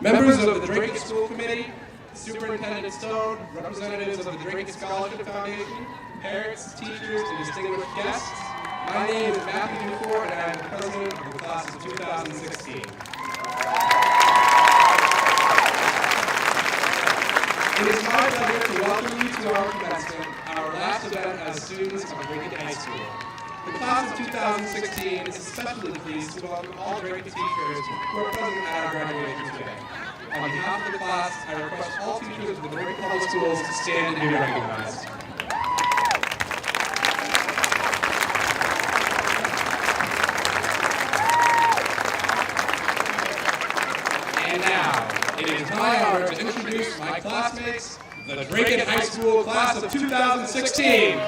Members of the Dracut School Committee, Superintendent Stone, representatives of the Dracut Scholarship Foundation, parents, teachers, and distinguished guests, my name is Matthew Newford, and I am the president of the class of 2016. It is my pleasure to welcome you to our commencement, our last event as students of Dracut High School. The class of 2016 is especially pleased to welcome all Dracut teachers who are present at our graduation today. On behalf of the class, I request all teachers of the Dracut Public Schools to stand and be recognized. And now, it is my honor to introduce my classmates, the Dracut High School class of 2016.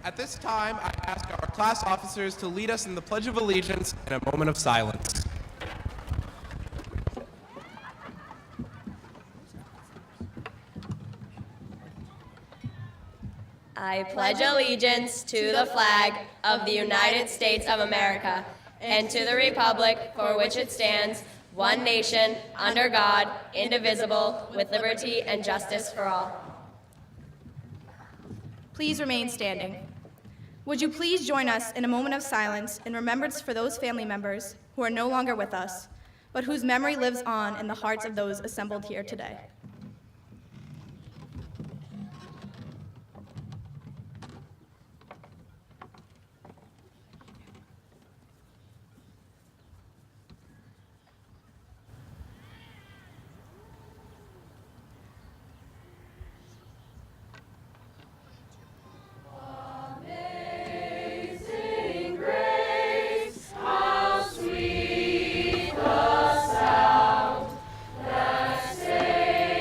At this time, I ask our class officers to lead us in the Pledge of Allegiance in a moment of silence. I pledge allegiance to the flag of the United States of America and to the republic for which it stands, one nation, under God, indivisible, with liberty and justice for all. Please remain standing. Would you please join us in a moment of silence in remembrance for those family members who are no longer with us, but whose memory lives on in the hearts of those assembled here today. Say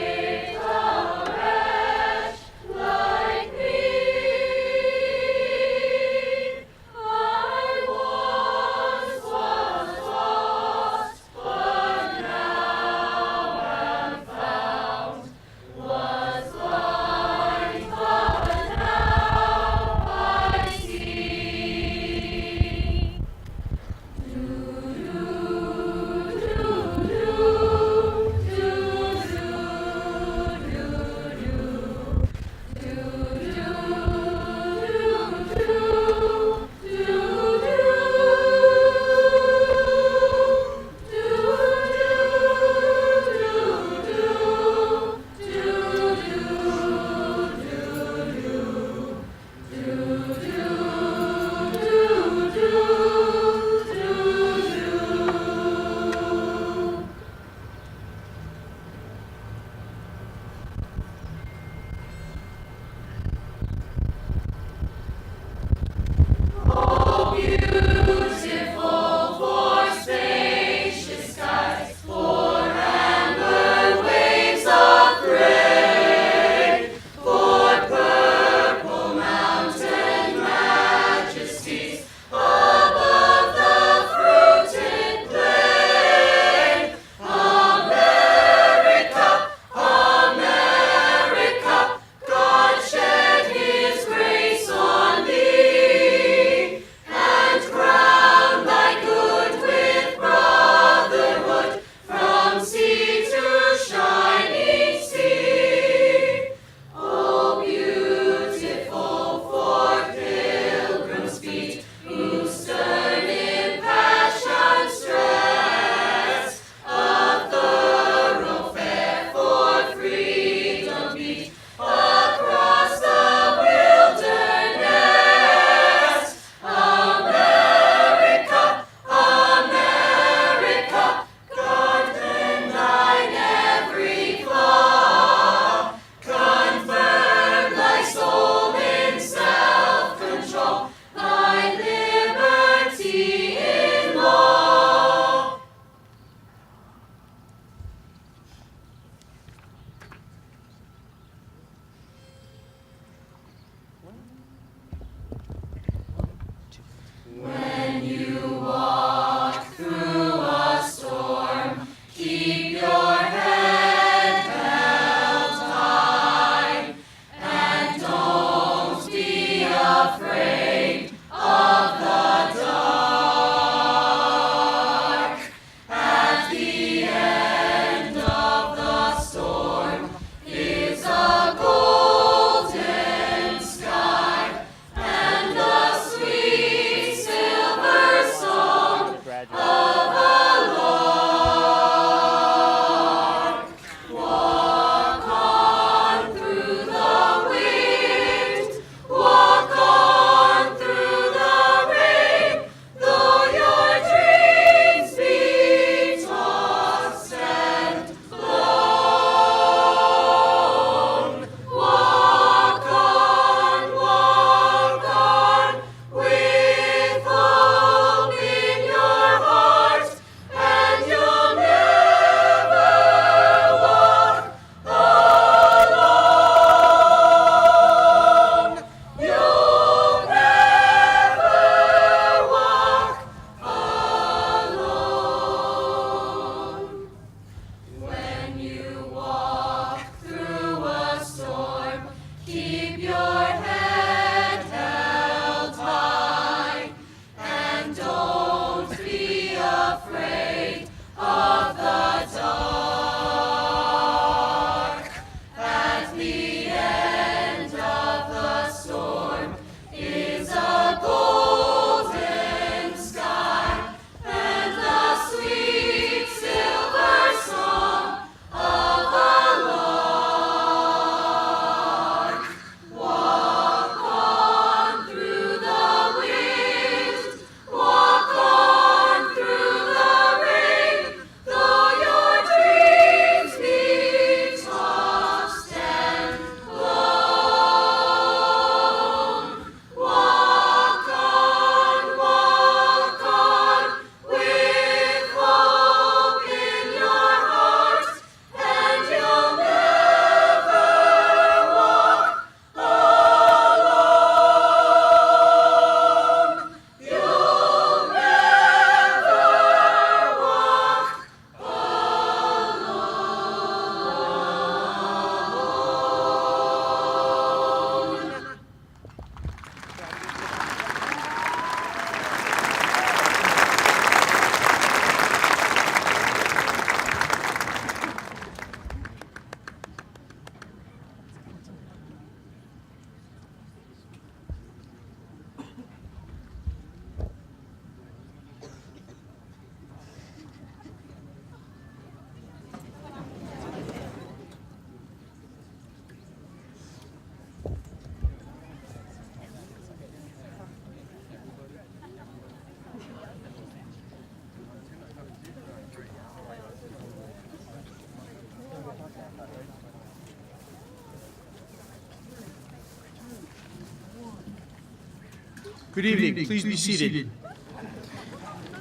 Good evening. Please be seated.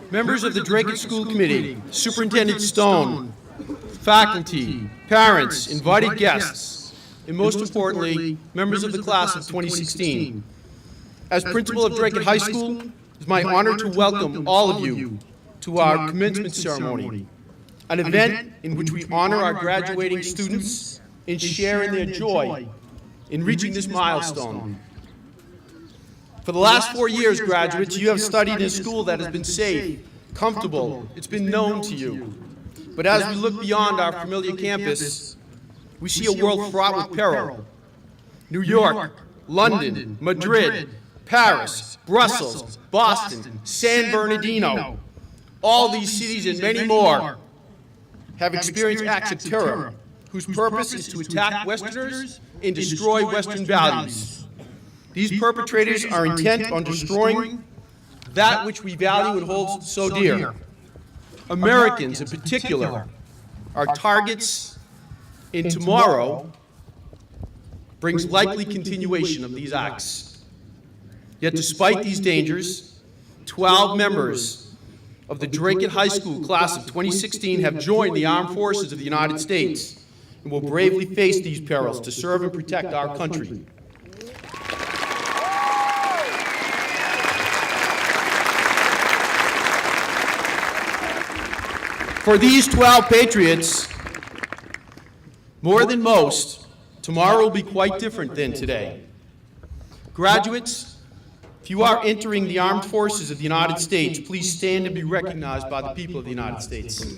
Members of the Dracut School Committee, Superintendent Stone, faculty, parents, invited guests, and most importantly, members of the class of 2016. As principal of Dracut High School, it is my honor to welcome all of you to our commencement ceremony, an event in which we honor our graduating students and share in their joy in reaching this milestone. For the last 4 years, graduates, you have studied in a school that has been safe, comfortable, it's been known to you. But as we look beyond our familiar campus, we see a world fraught with peril. New York, London, Madrid, Paris, Brussels, Boston, San Bernardino, all these cities and many more have experienced acts of terror whose purpose is to attack Westerners and destroy Western values. These perpetrators are intent on destroying that which we value and hold so dear. Americans, in particular, are targets, and tomorrow brings likely continuation of these acts. Yet despite these dangers, 12 members of the Dracut High School class of 2016 have joined the armed forces of the United States and will bravely face these perils to serve and protect our country. For these 12 patriots, more than most, tomorrow will be quite different than today. Graduates, if you are entering the armed forces of the United States, please stand and be recognized by the people of the United States.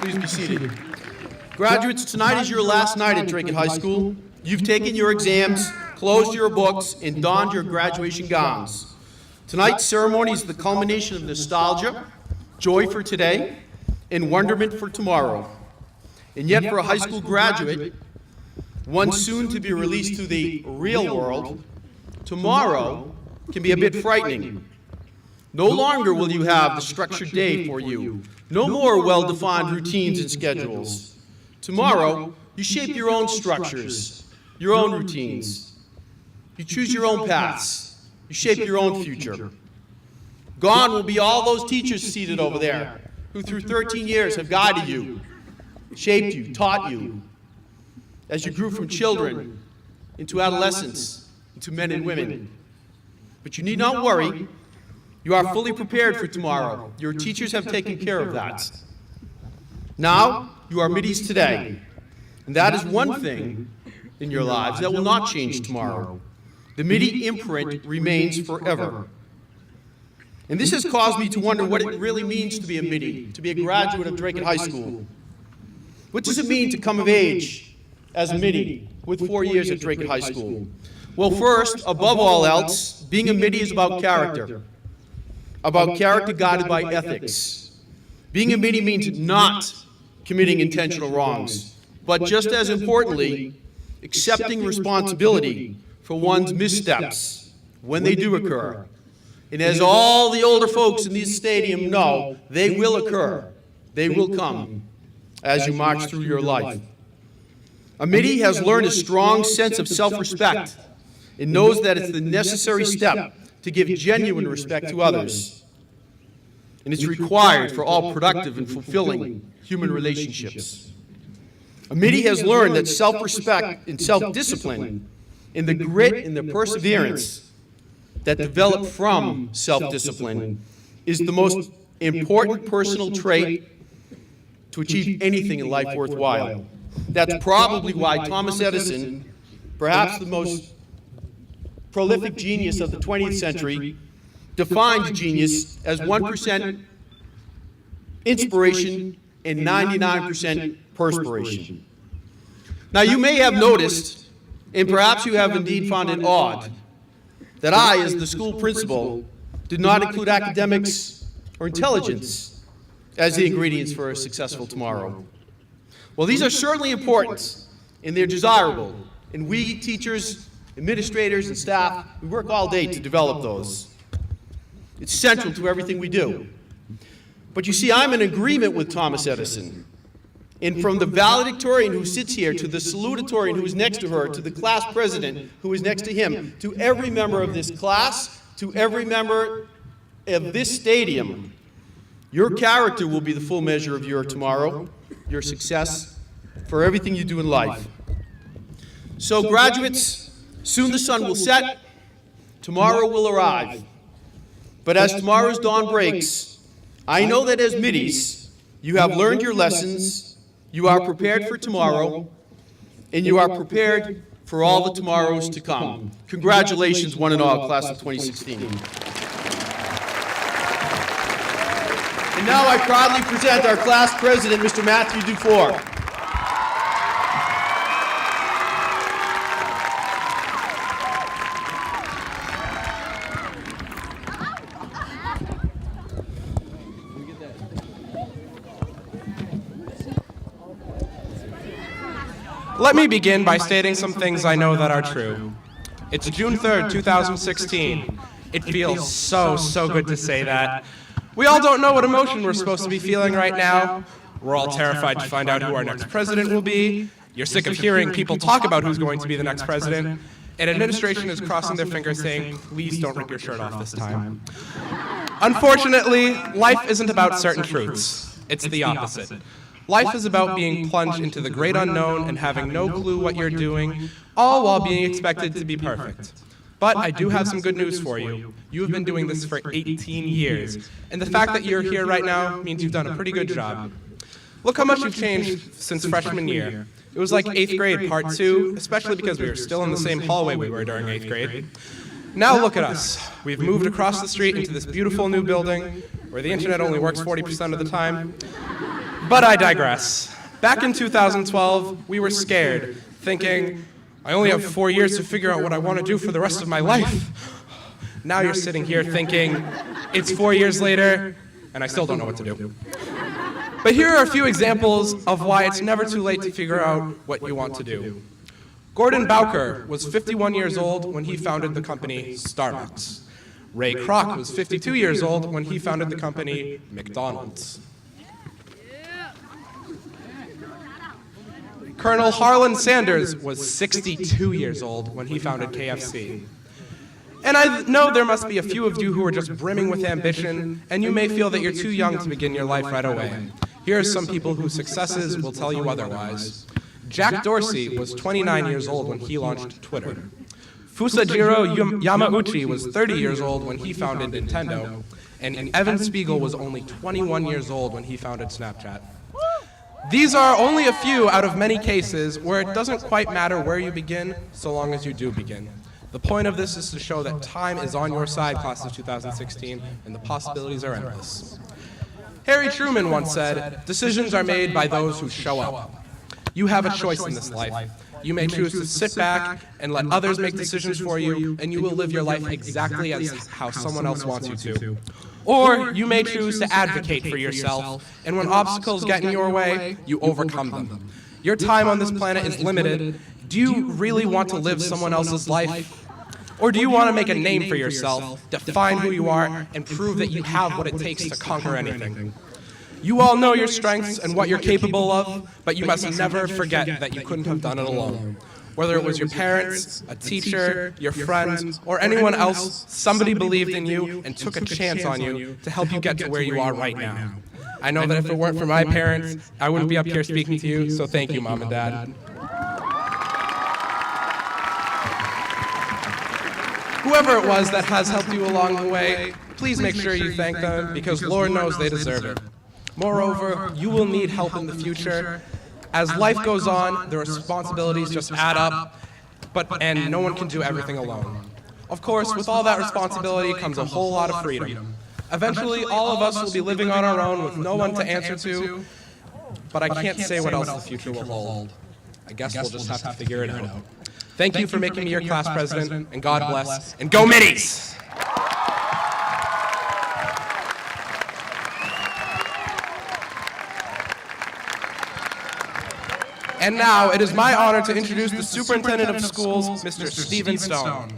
Please be seated. Graduates, tonight is your last night at Dracut High School. You've taken your exams, closed your books, and donned your graduation gowns. Tonight's ceremony is the culmination of nostalgia, joy for today, and wonderment for tomorrow. And yet for a high school graduate, one soon to be released to the real world, tomorrow can be a bit frightening. No longer will you have the structured day for you. No more well-defined routines and schedules. Tomorrow, you shape your own structures, your own routines. You choose your own paths. You shape your own future. Gone will be all those teachers seated over there who through 13 years have guided you, shaped you, taught you, as you grew from children into adolescents, into men and women. But you need not worry. You are fully prepared for tomorrow. Your teachers have taken care of that. Now, you are middies today. And that is one thing in your lives that will not change tomorrow. The middie imprint remains forever. And this has caused me to wonder what it really means to be a middie, to be a graduate of Dracut High School. What does it mean to come of age as a middie with 4 years at Dracut High School? Well, first, above all else, being a middie is about character. About character guided by ethics. Being a middie means not committing intentional wrongs, but just as importantly, accepting responsibility for one's missteps when they do occur. And as all the older folks in this stadium know, they will occur. They will come as you march through your life. A middie has learned a strong sense of self-respect and knows that it's the necessary step to give genuine respect to others. And it's required for all productive and fulfilling human relationships. A middie has learned that self-respect and self-discipline and the grit and the perseverance that develop from self-discipline is the most important personal trait to achieve anything in life worthwhile. That's probably why Thomas Edison, perhaps the most prolific genius of the 20th century, defined genius as 1% inspiration and 99% perspiration. Now, you may have noticed, and perhaps you have indeed found it odd, that I, as the school principal, did not include academics or intelligence as the ingredients for a successful tomorrow? Well, these are certainly important, and they're desirable. And we teachers, administrators, and staff, we work all day to develop those. It's central to everything we do. But you see, I'm in agreement with Thomas Edison. And from the valedictorian who sits here, to the salutatorian who is next to her, to the class president who is next to him, to every member of this class, to every member of this stadium, your character will be the full measure of your tomorrow, your success, for everything you do in life. So graduates, soon the sun will set, tomorrow will arrive. But as tomorrow's dawn breaks, I know that as middies, you have learned your lessons, you are prepared for tomorrow, and you are prepared for all the tomorrows to come. Congratulations, one and all, class of 2016. And now I proudly present our class president, Mr. Matthew Dufour. Let me begin by stating some things I know that are true. It's June 3rd, 2016. It feels so good to say that. We all don't know what emotion we're supposed to be feeling right now. We're all terrified to find out who our next president will be. You're sick of hearing people talk about who's going to be the next president. And administration is crossing their fingers saying, please don't rip your shirt off this time. Unfortunately, life isn't about certain truths. It's the opposite. Life is about being plunged into the great unknown and having no clue what you're doing, all while being expected to be perfect. But I do have some good news for you. You have been doing this for 18 years, and the fact that you're here right now means you've done a pretty good job. Look how much you've changed since freshman year. It was like 8th grade, part 2, especially because we were still in the same hallway we were during 8th grade. Now look at us. We've moved across the street into this beautiful new building, where the internet only works 40% of the time. But I digress. Back in 2012, we were scared, thinking, I only have 4 years to figure out what I want to do for the rest of my life. Now you're sitting here thinking, it's 4 years later, and I still don't know what to do. But here are a few examples of why it's never too late to figure out what you want to do. Gordon Bowker was 51 years old when he founded the company Starbucks. Ray Kroc was 52 years old when he founded the company McDonald's. Colonel Harlan Sanders was 62 years old when he founded KFC. And I know there must be a few of you who are just brimming with ambition, and you may feel that you're too young to begin your life right away. Here are some people whose successes will tell you otherwise. Jack Dorsey was 29 years old when he launched Twitter. Fusajiro Yamauchi was 30 years old when he founded Nintendo. And Evan Spiegel was only 21 years old when he founded Snapchat. These are only a few out of many cases where it doesn't quite matter where you begin, so long as you do begin. The point of this is to show that time is on your side, class of 2016, and the possibilities are endless. Harry Truman once said, "Decisions are made by those who show up." You have a choice in this life. You may choose to sit back and let others make decisions for you, and you will live your life exactly as how someone else wants you to. Or you may choose to advocate for yourself, and when obstacles get in your way, you overcome them. Your time on this planet is limited. Do you really want to live someone else's life? Or do you want to make a name for yourself, define who you are, and prove that you have what it takes to conquer anything? You all know your strengths and what you're capable of, but you must never forget that you couldn't have done it alone. Whether it was your parents, a teacher, your friends, or anyone else, somebody believed in you and took a chance on you to help you get to where you are right now. I know that if it weren't for my parents, I wouldn't be up here speaking to you, so thank you, Mom and Dad. Whoever it was that has helped you along the way, please make sure you thank them, because Lord knows they deserve it. Moreover, you will need help in the future. As life goes on, the responsibilities just add up, and no one can do everything alone. Of course, with all that responsibility comes a whole lot of freedom. Eventually, all of us will be living on our own with no one to answer to, but I can't say what else the future will hold. I guess we'll just have to figure it out. Thank you for making me your class president, and God bless, and go Middies! And now, it is my honor to introduce the Superintendent of Schools, Mr. Stephen Stone.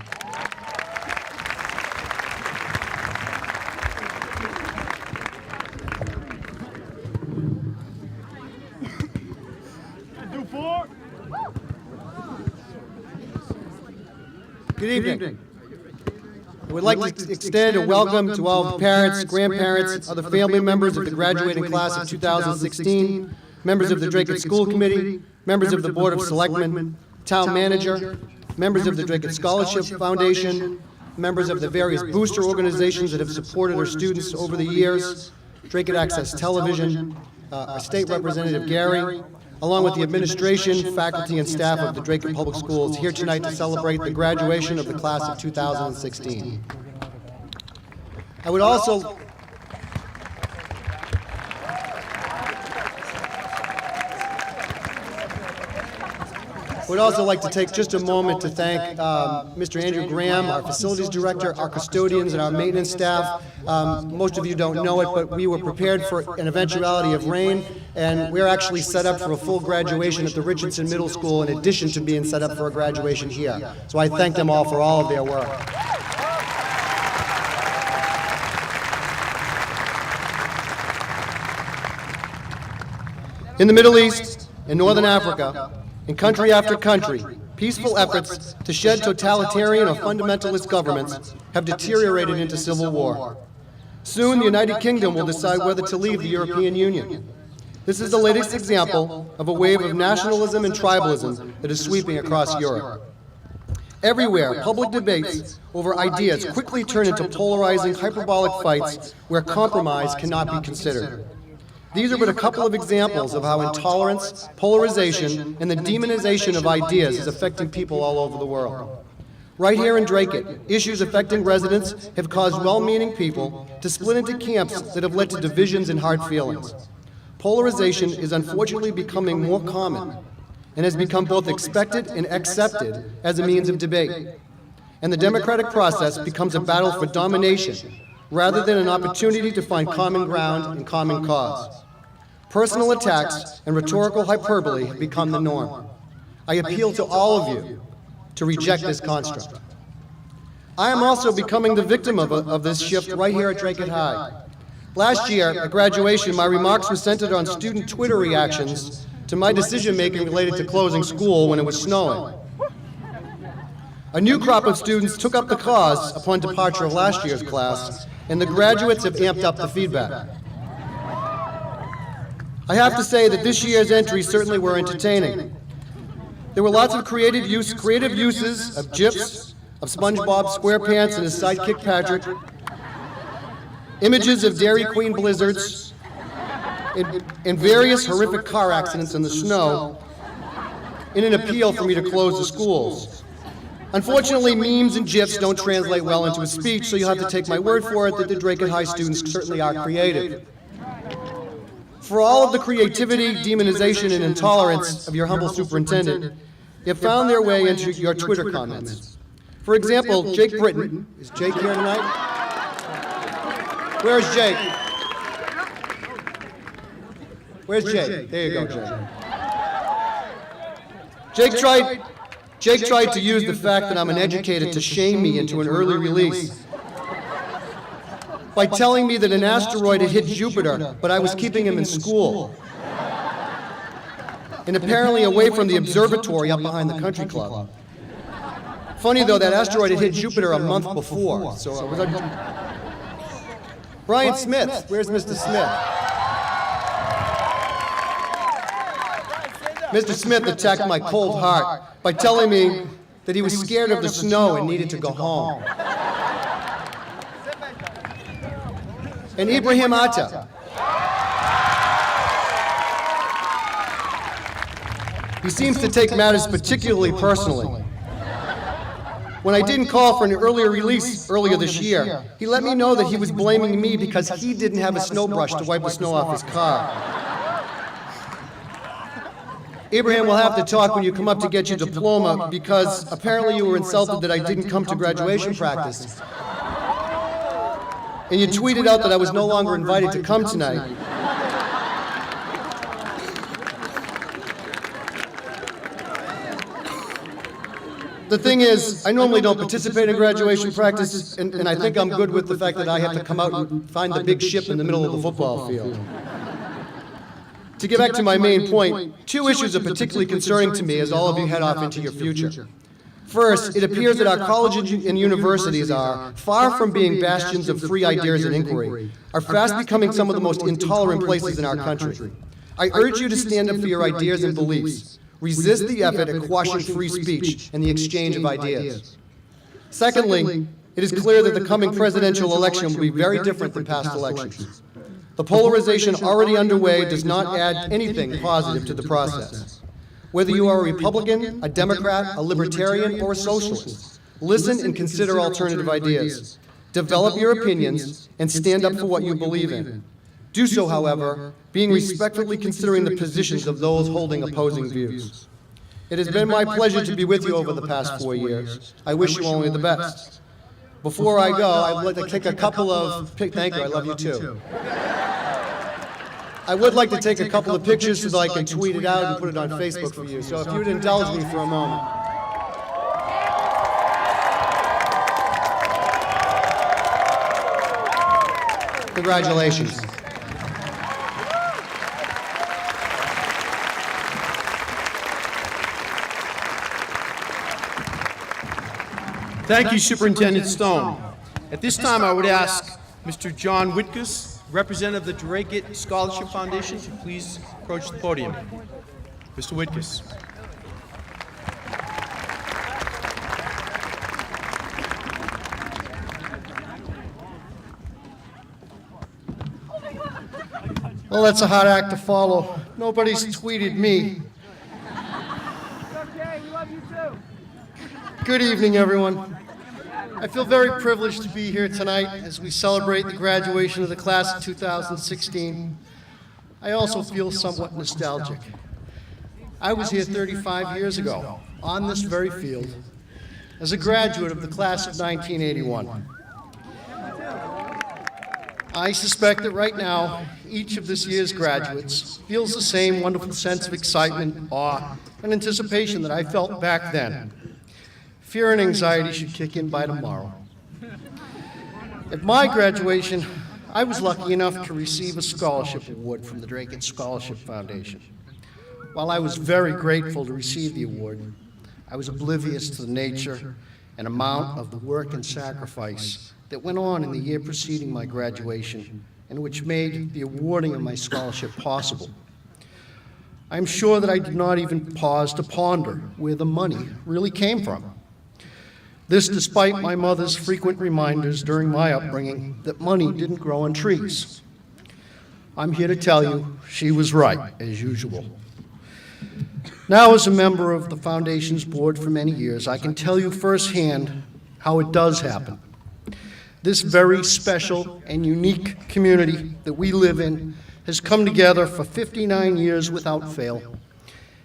Good evening. I would like to extend a welcome to all the parents, grandparents, other family members of the graduating class of 2016, members of the Dracut School Committee, members of the Board of Selectmen, town manager, members of the Dracut Scholarship Foundation, members of the various booster organizations that have supported our students over the years, Dracut Access Television, our state representative Gary, along with the administration, faculty, and staff of the Dracut Public Schools here tonight to celebrate the graduation of the class of 2016. I would also like to take just a moment to thank Mr. Andrew Graham, our facilities director, our custodians, and our maintenance staff. Most of you don't know it, but we were prepared for an eventuality of rain, and we're actually set up for a full graduation at the Richardson Middle School in addition to being set up for a graduation here. So I thank them all for all of their work. In the Middle East, in Northern Africa, in country after country, peaceful efforts to shed totalitarian or fundamentalist governments have deteriorated into civil war. Soon, the United Kingdom will decide whether to leave the European Union. This is the latest example of a wave of nationalism and tribalism that is sweeping across Europe. Everywhere, public debates over ideas quickly turn into polarizing, hyperbolic fights where compromise cannot be considered. These are but a couple of examples of how intolerance, polarization, and the demonization of ideas is affecting people all over the world. Right here in Dracut, issues affecting residents have caused well-meaning people to split into camps that have led to divisions and hard feelings. Polarization is unfortunately becoming more common and has become both expected and accepted as a means of debate. And the democratic process becomes a battle for domination rather than an opportunity to find common ground and common cause. Personal attacks and rhetorical hyperbole have become the norm. I appeal to all of you to reject this construct. I am also becoming the victim of this shift right here at Dracut High. Last year, at graduation, my remarks were centered on student Twitter reactions to my decision-making related to closing school when it was snowing. A new crop of students took up the cause upon departure of last year's class, and the graduates have amped up the feedback. I have to say that this year's entries certainly were entertaining. There were lots of creative uses of GIFs, of SpongeBob SquarePants and his sidekick Patrick, images of Dairy Queen blizzards, and various horrific car accidents in the snow, in an appeal for me to close the schools. Unfortunately, memes and GIFs don't translate well into a speech, so you'll have to take my word for it that the Dracut High students certainly are creative. For all of the creativity, demonization, and intolerance of your humble superintendent, they have found their way into your Twitter comments. For example, Jake Britton. Is Jake here tonight? Where's Jake? Where's Jake? There you go, Jake. Jake tried to use the fact that I'm an educator to shame me into an early release by telling me that an asteroid had hit Jupiter, but I was keeping him in school. And apparently away from the observatory up behind the country club. Funny though, that asteroid had hit Jupiter a month before, so it was Brian Smith, where's Mr. Smith? Mr. Smith attacked my cold heart by telling me that he was scared of the snow and needed to go home. And Ibrahim Atta. He seems to take matters particularly personally. When I didn't call for an earlier release earlier this year, he let me know that he was blaming me because he didn't have a snow brush to wipe the snow off his car. Abraham, we'll have to talk when you come up to get your diploma, because apparently you were insulted that I didn't come to graduation practice. And you tweeted out that I was no longer invited to come tonight. The thing is, I normally don't participate in graduation practice, and I think I'm good with the fact that I have to come out and find the big ship in the middle of the football field. To get back to my main point, two issues are particularly concerning to me as all of you head off into your future. First, it appears that our colleges and universities are, far from being bastions of free ideas and inquiry, are fast becoming some of the most intolerant places in our country. I urge you to stand up for your ideas and beliefs. Resist the effort at quashing free speech and the exchange of ideas. Secondly, it is clear that the coming presidential election will be very different than past elections. The polarization already underway does not add anything positive to the process. Whether you are a Republican, a Democrat, a Libertarian, or a Socialist, listen and consider alternative ideas. Develop your opinions and stand up for what you believe in. Do so, however, being respectfully considering the positions of those holding opposing views. It has been my pleasure to be with you over the past 4 years. I wish you only the best. Before I go, I'd like to take a couple of... Thank you, I love you too. I would like to take a couple of pictures so that I can tweet it out and put it on Facebook for you. So if you would indulge me for a moment. Congratulations. Thank you, Superintendent Stone. At this time, I would ask Mr. John Whitkus, representative of the Dracut Scholarship Foundation, to please approach the podium. Mr. Whitkus. Well, that's a hard act to follow. Nobody's tweeted me. Good evening, everyone. I feel very privileged to be here tonight as we celebrate the graduation of the class of 2016. I also feel somewhat nostalgic. I was here 35 years ago, on this very field, as a graduate of the class of 1981. I suspect that right now, each of this year's graduates feels the same wonderful sense of excitement, awe, and anticipation that I felt back then. Fear and anxiety should kick in by tomorrow. At my graduation, I was lucky enough to receive a scholarship award from the Dracut Scholarship Foundation. While I was very grateful to receive the award, I was oblivious to the nature and amount of the work and sacrifice that went on in the year preceding my graduation and which made the awarding of my scholarship possible. I'm sure that I did not even pause to ponder where the money really came from. This despite my mother's frequent reminders during my upbringing that money didn't grow on trees. I'm here to tell you she was right, as usual. Now, as a member of the Foundation's board for many years, I can tell you firsthand how it does happen. This very special and unique community that we live in has come together for 59 years without fail.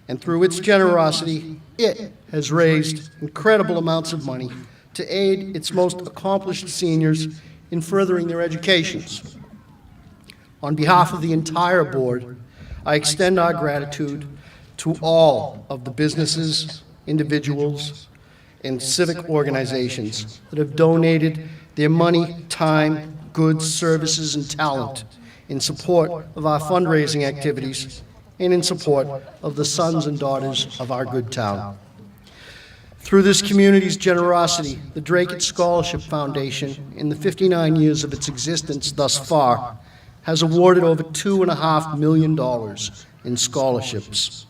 And through its generosity, it has raised incredible amounts of money to aid its most accomplished seniors in furthering their educations. On behalf of the entire board, I extend our gratitude to all of the businesses, individuals, and civic organizations that have donated their money, time, goods, services, and talent in support of our fundraising activities and in support of the sons and daughters of our good town. Through this community's generosity, the Dracut Scholarship Foundation, in the 59 years of its existence thus far, has awarded over $2.5 million in scholarships.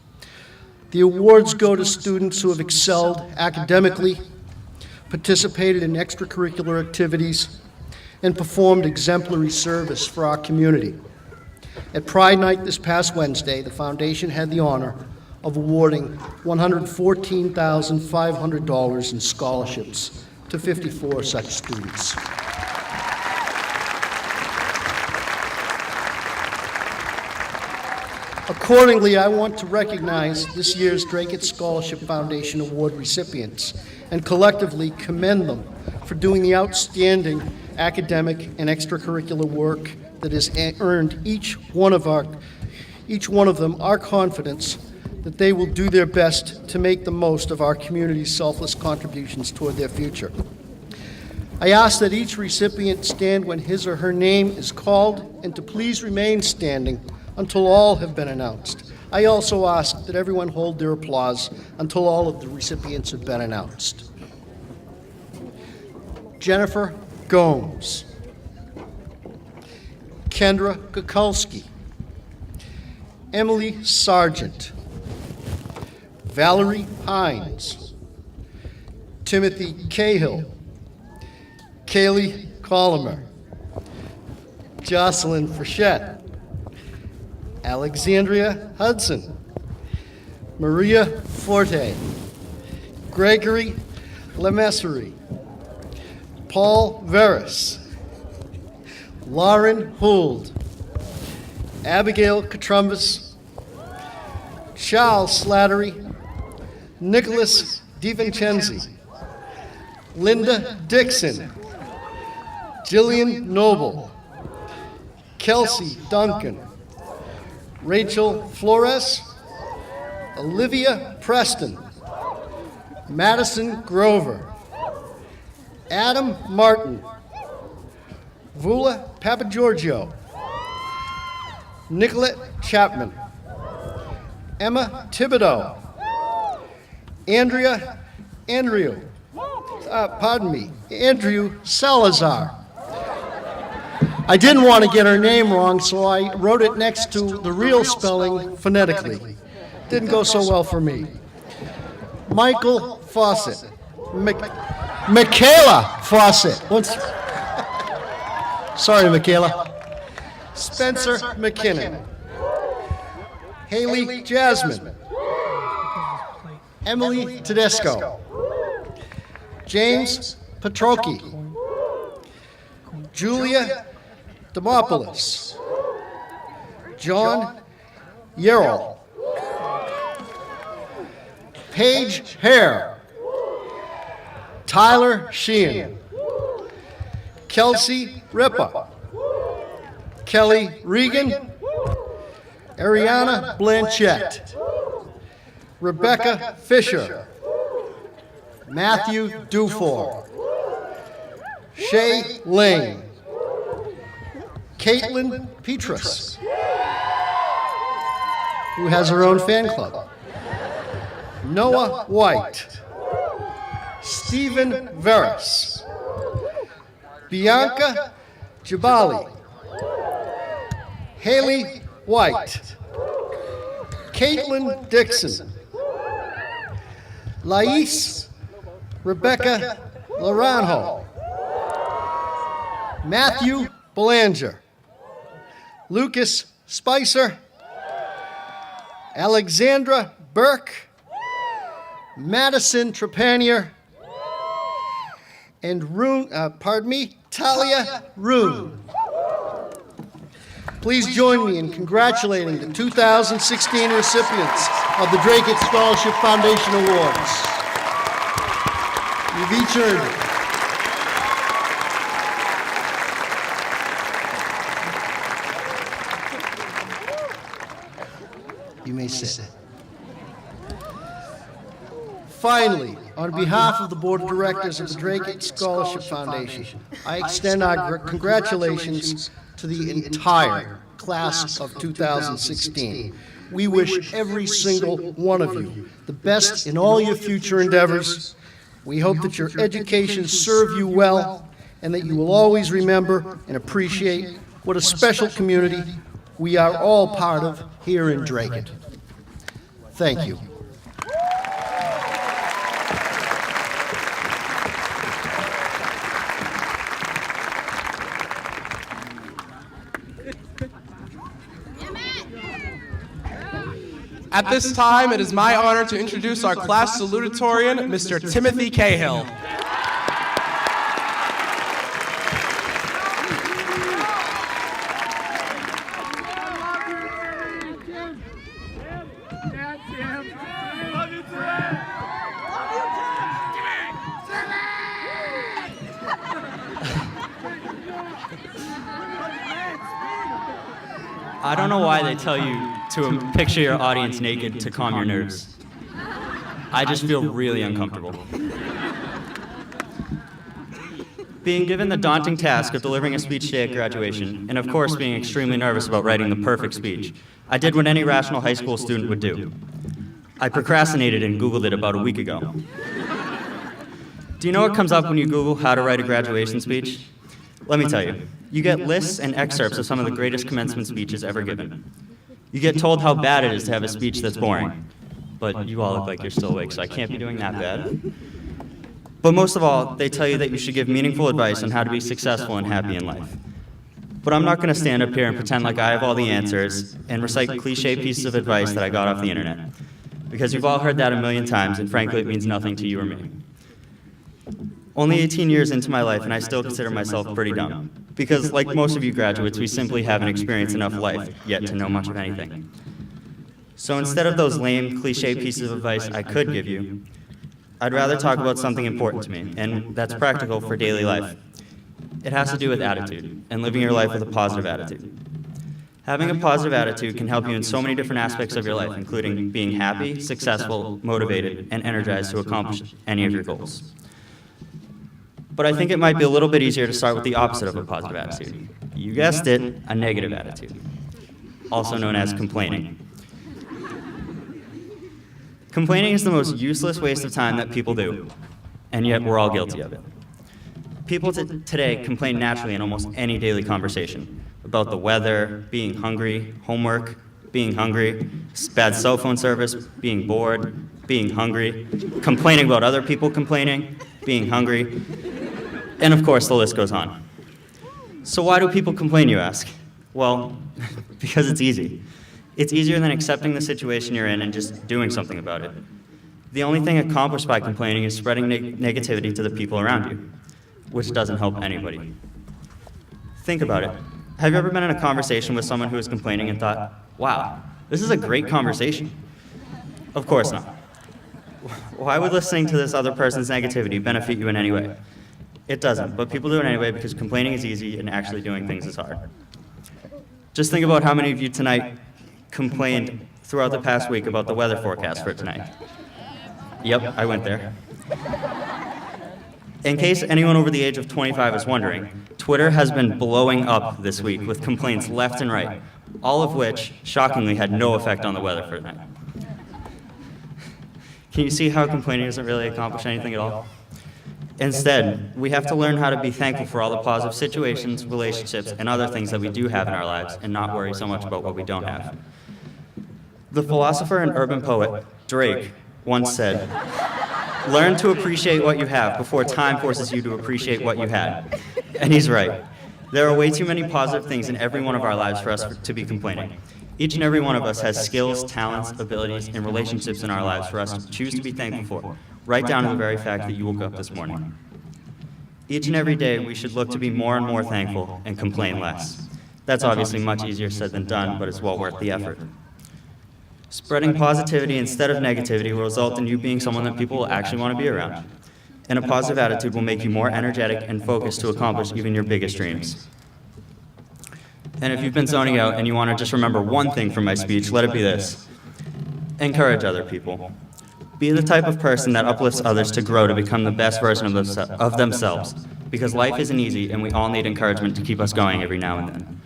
The awards go to students who have excelled academically, participated in extracurricular activities, and performed exemplary service for our community. At Pride Night this past Wednesday, the Foundation had the honor of awarding $114,500 in scholarships to 54 such students. Accordingly, I want to recognize this year's Dracut Scholarship Foundation Award recipients and collectively commend them for doing the outstanding academic and extracurricular work that has earned each one of them our confidence that they will do their best to make the most of our community's selfless contributions toward their future. I ask that each recipient stand when his or her name is called and to please remain standing until all have been announced. I also ask that everyone hold their applause until all of the recipients have been announced. Jennifer Gomes, Kendra Kukulski, Emily Sargent, Valerie Hines, Timothy Cahill, Kaylee Collimer, Jocelyn Frechette, Alexandria Hudson, Maria Forte, Gregory Lemessery, Paul Veris, Lauren Hould, Abigail Katrumbas, Charles Slattery, Nicholas DiVincenzi, Linda Dixon, Jillian Noble, Kelsey Duncan, Rachel Flores, Olivia Preston, Madison Grover, Adam Martin, Vula Papagiorgio, Nicolette Chapman, Emma Thibodeau, Andrew Salazar. I didn't want to get her name wrong, so I wrote it next to the real spelling phonetically. Didn't go so well for me. Michael Fawcett. Michaela Fawcett. Sorry, Michaela. Spencer McKinnon. Haley Jasmine. Emily Tedesco. James Petrocchi. Julia Demopoulos, John Yerrell, Paige Hare, Tyler Sheehan, Kelsey Ripa, Kelly Regan, Ariana Blanchette, Rebecca Fisher, Matthew Dufour, Shay Lane, Caitlin Petrus, who has her own fan club, Noah White, Stephen Veris, Bianca Jabali, Haley White, Caitlin Dixon, Lais Rebecca Laranjo, Matthew Belanger, Lucas Spicer, Alexandra Burke, Madison Trepanier, and Talia Roon. Please join me in congratulating the 2016 recipients of the Dracut Scholarship Foundation Awards. You've each earned it. You may sit. Finally, on behalf of the Board of Directors of the Dracut Scholarship Foundation, I extend our congratulations to the entire class of 2016. We wish every single one of you the best in all your future endeavors. We hope that your education serve you well and that you will always remember and appreciate what a special community we are all part of here in Dracut. Thank you. At this time, it is my honor to introduce our class salutatorian, Mr. Timothy Cahill. I don't know why they tell you to picture your audience naked to calm your nerves. I just feel really uncomfortable. Being given the daunting task of delivering a speech today at graduation, and of course being extremely nervous about writing the perfect speech, I did what any rational high school student would do. I procrastinated and Googled it about a week ago. Do you know what comes up when you Google how to write a graduation speech? Let me tell you. You get lists and excerpts of some of the greatest commencement speeches ever given. You get told how bad it is to have a speech that's boring. But you all look like you're still awake, so I can't be doing that bad. But most of all, they tell you that you should give meaningful advice on how to be successful and happy in life. But I'm not going to stand up here and pretend like I have all the answers and recite cliche pieces of advice that I got off the internet. Because you've all heard that a million times, and frankly, it means nothing to you or me. Only 18 years into my life, and I still consider myself pretty dumb. Because, like most of you graduates, we simply haven't experienced enough life yet to know much of anything. So instead of those lame, cliche pieces of advice I could give you, I'd rather talk about something important to me, and that's practical for daily life. It has to do with attitude, and living your life with a positive attitude. Having a positive attitude can help you in so many different aspects of your life, including being happy, successful, motivated, and energized to accomplish any of your goals. But I think it might be a little bit easier to start with the opposite of a positive attitude. You guessed it, a negative attitude, also known as complaining. Complaining is the most useless waste of time that people do, and yet we're all guilty of it. People today complain naturally in almost any daily conversation about the weather, being hungry, homework, being hungry, bad cell phone service, being bored, being hungry, complaining about other people complaining, being hungry, and of course the list goes on. So why do people complain, you ask? Well, because it's easy. It's easier than accepting the situation you're in and just doing something about it. The only thing accomplished by complaining is spreading negativity to the people around you, which doesn't help anybody. Think about it. Have you ever been in a conversation with someone who was complaining and thought, wow, this is a great conversation? Of course not. Why would listening to this other person's negativity benefit you in any way? It doesn't, but people do it anyway because complaining is easy and actually doing things is hard. Just think about how many of you tonight complained throughout the past week about the weather forecast for tonight. Yep, I went there. In case anyone over the age of 25 is wondering, Twitter has been blowing up this week with complaints left and right, all of which, shockingly, had no effect on the weather for tonight. Can you see how complaining doesn't really accomplish anything at all? Instead, we have to learn how to be thankful for all the positive situations, relationships, and other things that we do have in our lives and not worry so much about what we don't have. The philosopher and urban poet, Dracut, once said, "Learn to appreciate what you have before time forces you to appreciate what you had." And he's right. There are way too many positive things in every one of our lives for us to be complaining. Each and every one of us has skills, talents, abilities, and relationships in our lives for us to choose to be thankful for, right down to the very fact that you woke up this morning. Each and every day, we should look to be more and more thankful and complain less. That's obviously much easier said than done, but it's well worth the effort. Spreading positivity instead of negativity will result in you being someone that people will actually want to be around. And a positive attitude will make you more energetic and focused to accomplish even your biggest dreams. And if you've been zoning out and you want to just remember one thing from my speech, let it be this. Encourage other people. Be the type of person that uplifts others to grow to become the best version of themselves. Because life isn't easy and we all need encouragement to keep us going every now and then.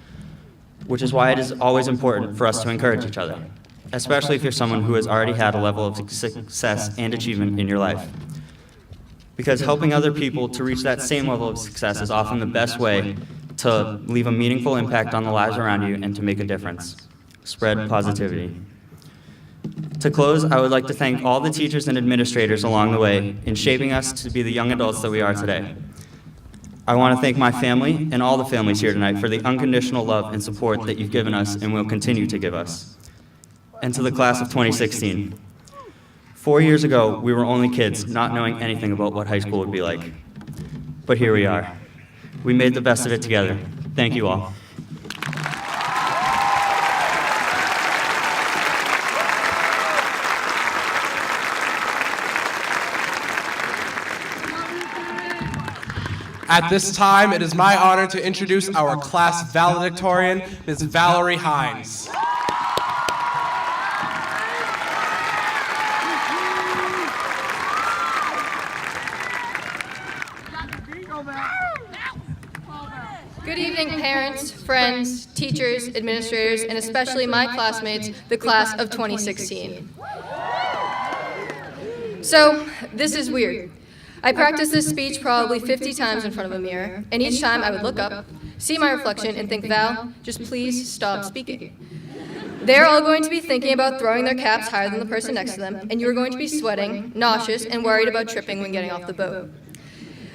Which is why it is always important for us to encourage each other. Especially if you're someone who has already had a level of success and achievement in your life. Because helping other people to reach that same level of success is often the best way to leave a meaningful impact on the lives around you and to make a difference. Spread positivity. To close, I would like to thank all the teachers and administrators along the way in shaping us to be the young adults that we are today. I want to thank my family and all the families here tonight for the unconditional love and support that you've given us and will continue to give us. And to the class of 2016. 4 years ago, we were only kids, not knowing anything about what high school would be like. But here we are. We made the best of it together. Thank you all. At this time, it is my honor to introduce our class valedictorian, Ms. Valerie Hines. Good evening, parents, friends, teachers, administrators, and especially my classmates, the class of 2016. So, this is weird. I practiced this speech probably 50 times in front of a mirror, and each time I would look up, see my reflection, and think, Val, just please stop speaking. They're all going to be thinking about throwing their caps higher than the person next to them, and you're going to be sweating, nauseous, and worried about tripping when getting off the boat.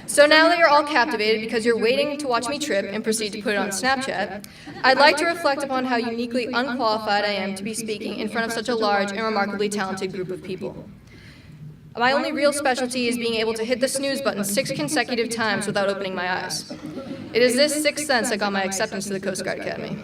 So now that you're all captivated because you're waiting to watch me trip and proceed to put it on Snapchat, I'd like to reflect upon how uniquely unqualified I am to be speaking in front of such a large and remarkably talented group of people. My only real specialty is being able to hit the snooze button 6 consecutive times without opening my eyes. It is this sixth sense that got my acceptance to the Coast Guard Academy.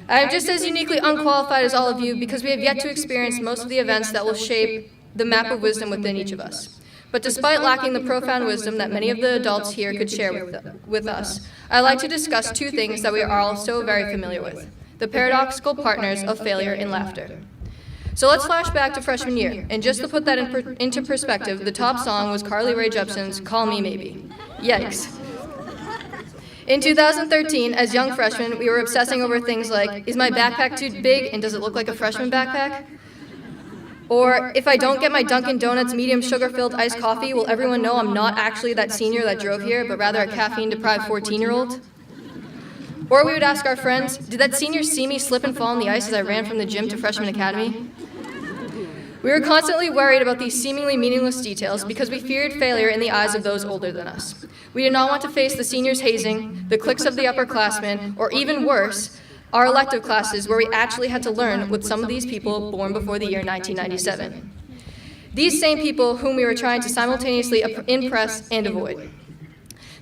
I am just as uniquely unqualified as all of you because we have yet to experience most of the events that will shape the map of wisdom within each of us. But despite lacking the profound wisdom that many of the adults here could share with us, I'd like to discuss 2 things that we are all so very familiar with: the paradoxical partners of failure and laughter. So let's flash back to freshman year, and just to put that into perspective, the top song was Carly Rae Jepsen's Call Me Maybe. Yikes. In 2013, as young freshmen, we were obsessing over things like, is my backpack too big and does it look like a freshman backpack? Or, if I don't get my Dunkin' Donuts medium sugar-filled iced coffee, will everyone know I'm not actually that senior that drove here, but rather a caffeine-deprived 14-year-old? Or we would ask our friends, did that senior see me slip and fall on the ice as I ran from the gym to freshman academy? We were constantly worried about these seemingly meaningless details because we feared failure in the eyes of those older than us. We did not want to face the seniors' hazing, the cliques of the upperclassmen, or even worse, our elective classes where we actually had to learn with some of these people born before the year 1997. These same people whom we were trying to simultaneously impress and avoid.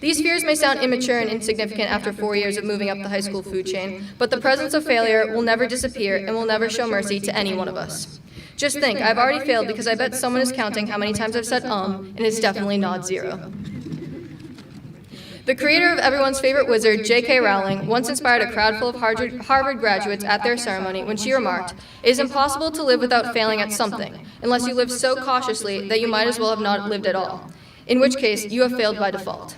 These fears may sound immature and insignificant after 4 years of moving up the high school food chain, but the presence of failure will never disappear and will never show mercy to any one of us. Just think, I've already failed because I bet someone is counting how many times I've said and it's definitely not 0. The creator of everyone's favorite wizard, J.K. Rowling, once inspired a crowd full of Harvard graduates at their ceremony when she remarked, "It is impossible to live without failing at something, unless you live so cautiously that you might as well have not lived at all, in which case you have failed by default."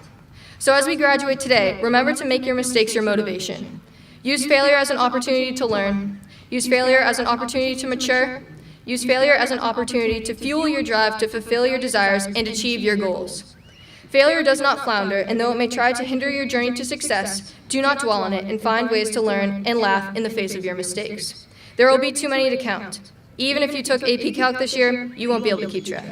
So as we graduate today, remember to make your mistakes your motivation. Use failure as an opportunity to learn. Use failure as an opportunity to mature. Use failure as an opportunity to fuel your drive to fulfill your desires and achieve your goals. Failure does not flounder, and though it may try to hinder your journey to success, do not dwell on it and find ways to learn and laugh in the face of your mistakes. There will be too many to count. Even if you took AP Calc this year, you won't be able to keep track.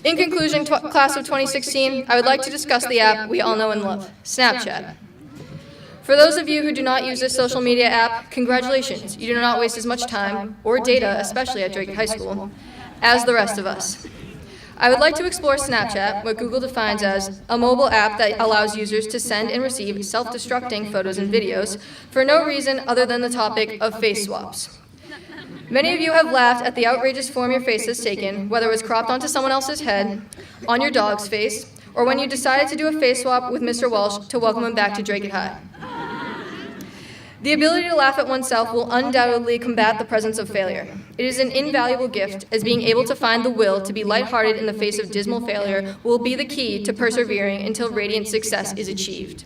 In conclusion, class of 2016, I would like to discuss the app we all know and love, Snapchat. For those of you who do not use this social media app, congratulations. You do not waste as much time, or data, especially at Dracut High School, as the rest of us. I would like to explore Snapchat, what Google defines as a mobile app that allows users to send and receive self-destructing photos and videos for no reason other than the topic of face swaps. Many of you have laughed at the outrageous form your face has taken, whether it was cropped onto someone else's head, on your dog's face, or when you decided to do a face swap with Mr. Walsh to welcome him back to Dracut High. The ability to laugh at oneself will undoubtedly combat the presence of failure. It is an invaluable gift, as being able to find the will to be lighthearted in the face of dismal failure will be the key to persevering until radiant success is achieved.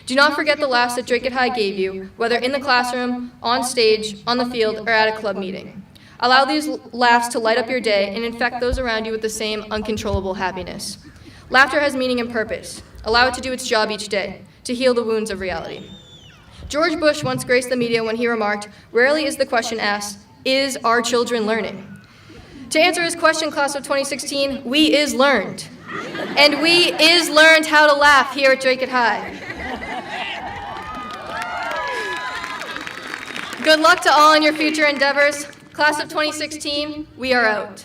Do not forget the laughs that Dracut High gave you, whether in the classroom, on stage, on the field, or at a club meeting. Allow these laughs to light up your day and infect those around you with the same uncontrollable happiness. Laughter has meaning and purpose. Allow it to do its job each day, to heal the wounds of reality. George Bush once graced the media when he remarked, "Rarely is the question asked, is our children learning?" To answer his question, class of 2016, we is learned. And we is learned how to laugh here at Dracut High. Good luck to all in your future endeavors. Class of 2016, we are out.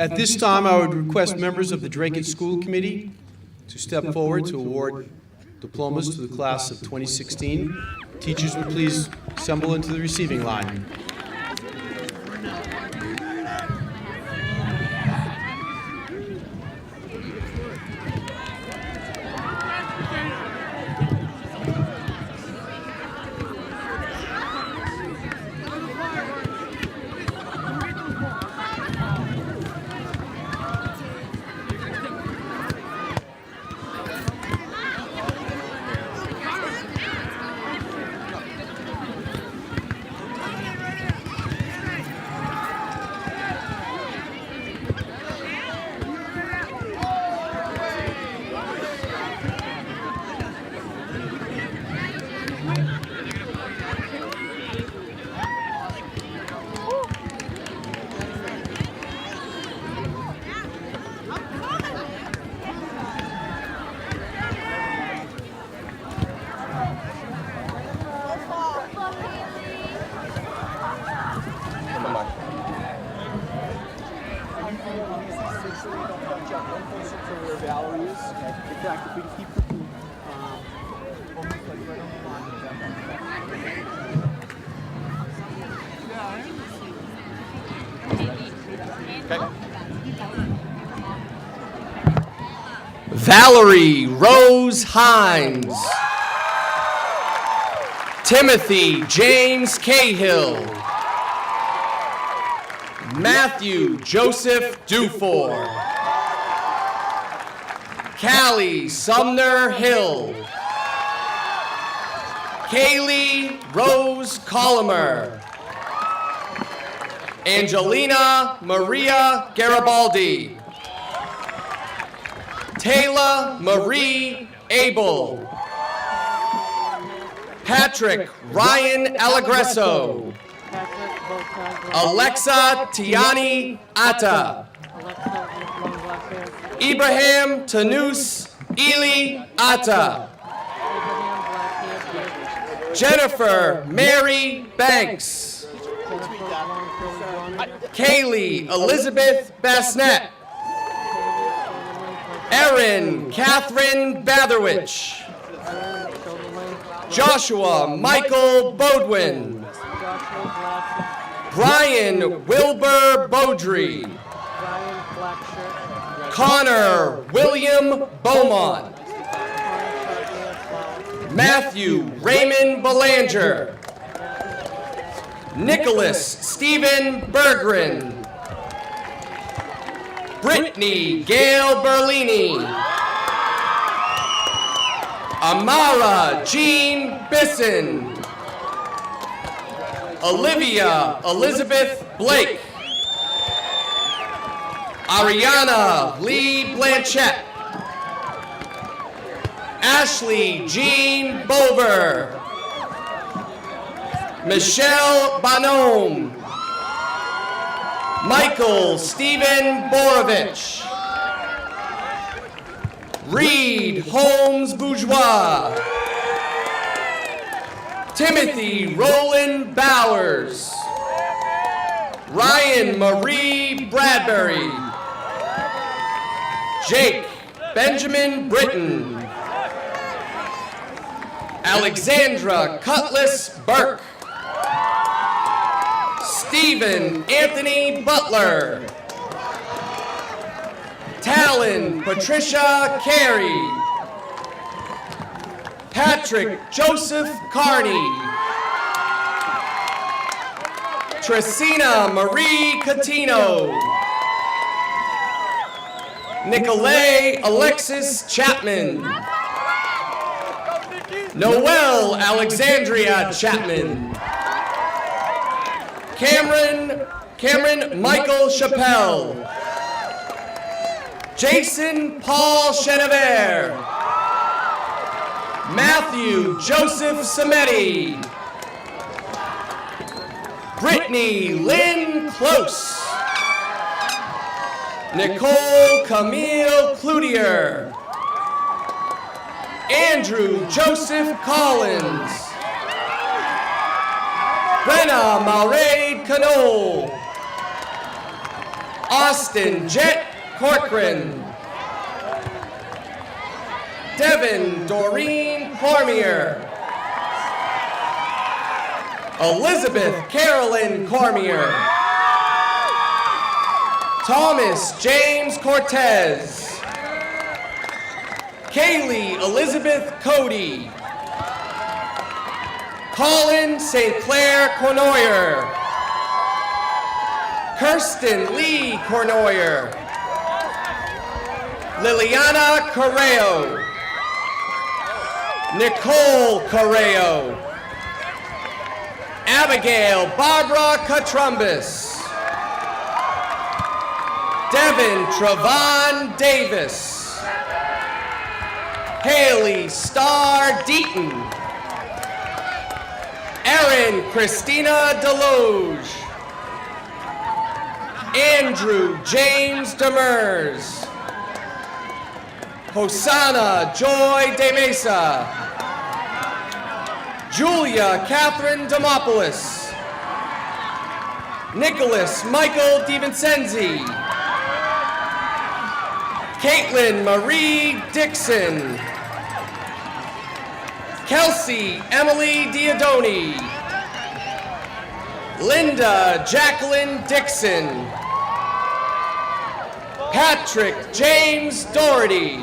At this time, I would request members of the Dracut School Committee to step forward to award diplomas to the class of 2016. Teachers would please assemble into the receiving line. Valerie Rose Hines. Timothy James Cahill. Matthew Joseph Dufour. Callie Sumner Hill. Kaylee Rose Colomer. Angelina Maria Garibaldi. Taylor Marie Abel. Patrick Ryan Allegresso. Alexa Tiani Atta. Ibrahim Tanus Eli Atta. Jennifer Mary Banks. Kaylee Elizabeth Bassnett. Erin Catherine Batherwich. Joshua Michael Bodwin. Brian Wilbur Beaudry. Connor William Beaumont. Matthew Raymond Belanger. Nicholas Stephen Berggren. Brittany Gail Berlini. Amara Jean Bisson. Olivia Elizabeth Blake. Ariana Lee Blanchett. Ashley Jean Bover. Michelle Bonhomme. Michael Stephen Borovich. Reed Holmes Bourgeois. Timothy Roland Bowers. Ryan Marie Bradbury. Jake Benjamin Britton. Alexandra Cutlass Burke. Stephen Anthony Butler. Talon Patricia Carey. Patrick Joseph Carney. Tresina Marie Catino. Nicolay Alexis Chapman. Noelle Alexandria Chapman. Cameron Michael Chappelle. Jason Paul Chenevert. Matthew Joseph Samedi. Brittany Lynn Close. Nicole Camille Cloutier. Andrew Joseph Collins. Brenna Malraid Canole. Austin Jet Corcoran. Devin Doreen Cormier. Elizabeth Carolyn Cormier. Thomas James Cortez. Kaylee Elizabeth Cody. Colin St. Clair Cornoyer. Kirsten Lee Cornoyer. Liliana Correo. Nicole Correo. Abigail Barbara Catrumbis. Devin Travon Davis. Haley Starr Deaton. Erin Christina Deloge. Andrew James Demers. Hosanna Joy De Mesa. Julia Catherine Demopoulos. Nicholas Michael DiVincenzi. Caitlin Marie Dixon. Kelsey Emily Diodoni. Linda Jacqueline Dixon. Patrick James Doherty.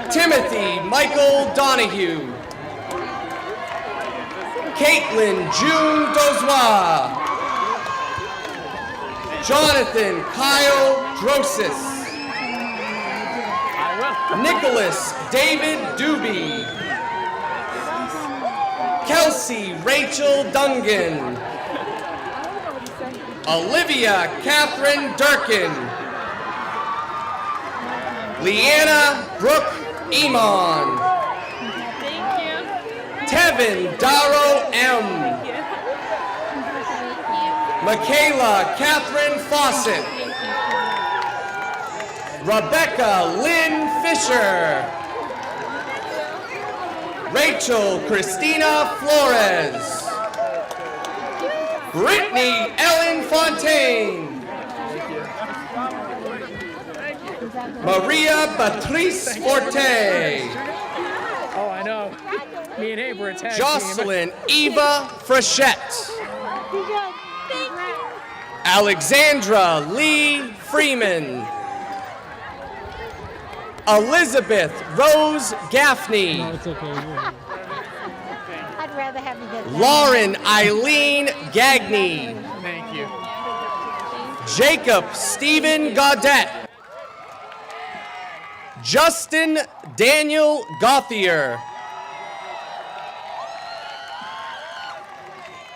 Timothy Michael Donahue. Caitlin June Dozois. Jonathan Kyle Drosis. Nicholas David Doobie. Kelsey Rachel Dungan. Olivia Catherine Durkin. Leanna Brooke Iman. Tevin Darrow M. Michaela Catherine Fawcett. Rebecca Lynn Fisher. Rachel Christina Flores. Brittany Ellen Fontaine. Maria Patrice Forte. Oh, I know. Me and Abe were a tag team. Jocelyn Eva Frechette. Alexandra Lee Freeman. Elizabeth Rose Gaffney. No, it's okay. I'd rather have you get that. Lauren Eileen Gagney. Thank you. Jacob Stephen Gaudette. Justin Daniel Gauthier.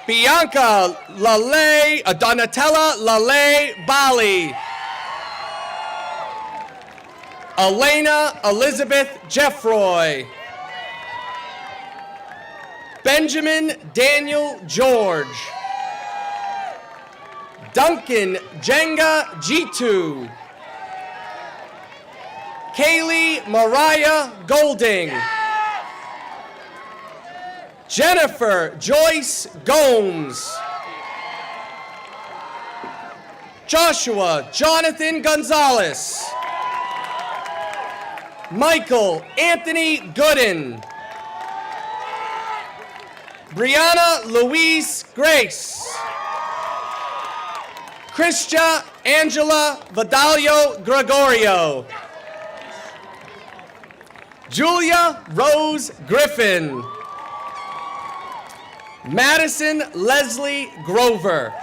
Bianca Lale, Donatella Lale Bali. Elena Elizabeth Jeffroy. Benjamin Daniel George. Duncan Jenga Jitu. Kaylee Mariah Golding. Jennifer Joyce Gomes. Joshua Jonathan Gonzalez. Michael Anthony Gooden. Brianna Louise Grace. Christia Angela Vidalio Gregorio. Julia Rose Griffin. Madison Leslie Grover.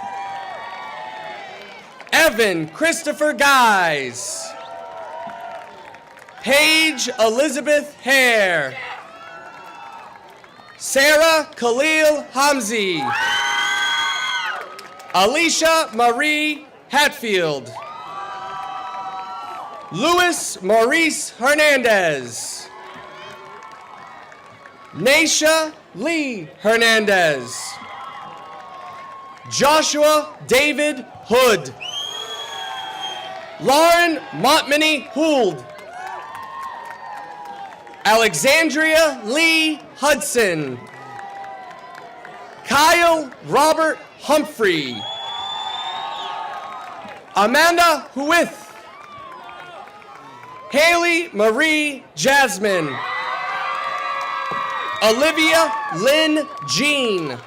Evan Christopher Guys. Paige Elizabeth Hare. Sarah Khalil Hamzi. Alicia Marie Hatfield. Luis Maurice Hernandez. Naisha Lee Hernandez. Joshua David Hood. Lauren Montmany Hould. Alexandria Lee Hudson. Kyle Robert Humphrey. Amanda Huith. Haley Marie Jasmine. Olivia Lynn Jean.